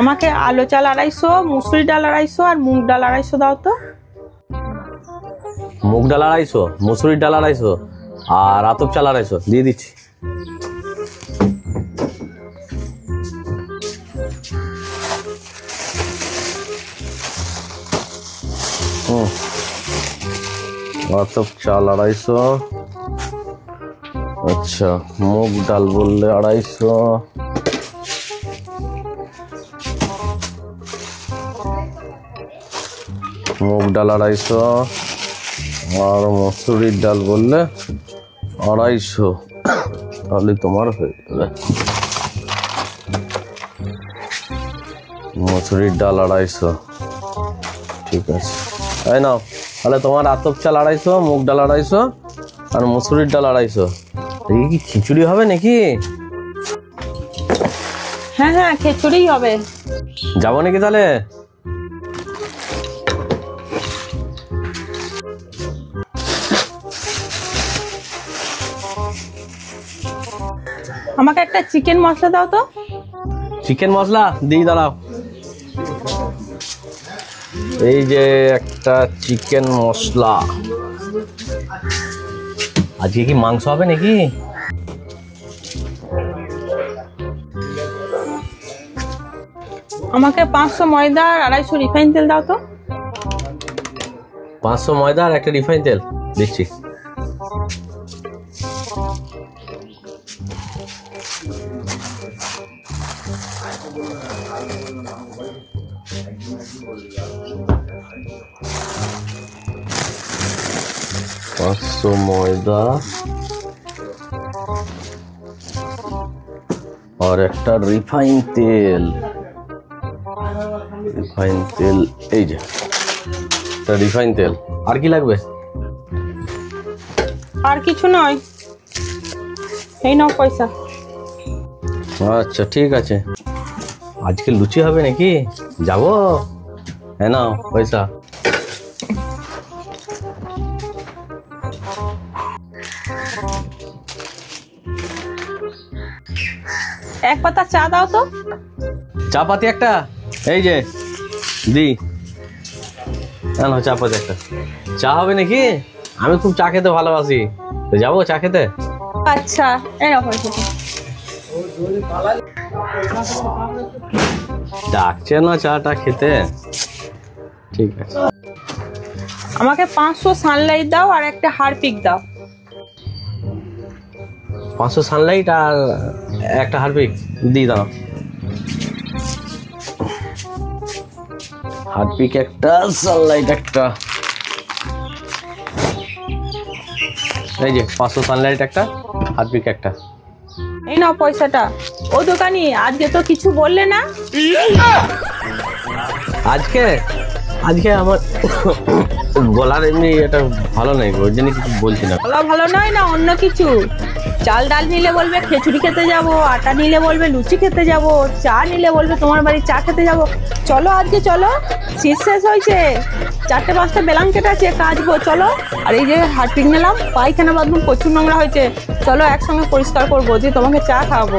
আমাকে আলো চাল 250, মুসুরি ডাল 250 আর মুগ ডাল 250 দাও তো। মুগ ডাল 250, মুসুরির ডাল 250 আর আতপ চাল 250 দিয়ে দিচ্ছি। আতপ চাল 250, আচ্ছা মুগ ডাল বললে 250, মুগ ডাল 250 আর মসুরির ডাল বললে 250, তাহলে তোমার হয়ে যাবে। মসুরির ডাল 250, ঠিক আছে তাই নাও। তাহলে তোমার আতপ চাল 250, মুগ ডাল 250 আর মসুরির ডাল 250। এই কি খিচুড়ি হবে নাকি? হ্যাঁ হ্যাঁ খিচুড়ি হবে। যাবো নাকি তাহলে? আমাকে একটা চিকেন মশলা দাও তো। চিকেন মশলা দিই, দাঁড়াও। এই যে একটা চিকেন মশলা। আজকে কি মাংস হবে নাকি? আমাকে 500 ময়দা আর 250 রিফাইন তেল দাও তো। 500 ময়দা আর একটা রিফাইন তেল দিচ্ছি। ময়দা আর একটা রিফাইন তেল। রিফাইন তেল, এই যে একটা রিফাইন তেল। আর কি লাগবে? আর কিছু নয়, এই নাও পয়সা। আচ্ছা ঠিক আছে। আজকে লুচি হবে নাকি? যাবো? হ্যাঁ নাও পয়সা। এক পাতা চা দাও তো। চা পাতি একটা, এই যে দি। না চা পাতি একটা। চা হবে নাকি? আমি খুব চা খেতে ভালোবাসি, তো যাবো চা খেতে। আচ্ছা এই নাও পয়সা। ডাকছে না চাটা খেতে, ঠিক আছে। আমাকে 500 সানলাইট দাও আর একটা হারপিক দাও। 500 সানলাইট আর একটা হারপিক দিয়ে দাও। হারপিক একটা, সানলাইট একটা। এই যে 500 সানলাইট একটা, হারপিক একটা। এই নাও পয়সাটা। ও দোকানি, আজকে তো কিছু বললে না। আজকে আমার গলার এমনি এটা ভালো নেই, ওই জন্য কিছু বলছি না। গলা ভালো নয় না অন্য কিছু? চাল ডাল নিলে বলবে খিচুড়ি খেতে যাব, আটা নিলে বলবে লুচি খেতে যাব, চা নিলে বলবে তোমার বাড়ি চা খেতে যাব। চলো আজকে চলো, শীত শেষ হয়েছে, 4-5টা ব্ল্যাঙ্কেট আছে কাচবো, চলো। আর এই যে হারপিক নিলাম, পায়খানা বাথরুম প্রচুর নোংরা হয়েছে, চলো একসঙ্গে পরিষ্কার করবো, দিয়ে তোমাকে চা খাওয়াবো।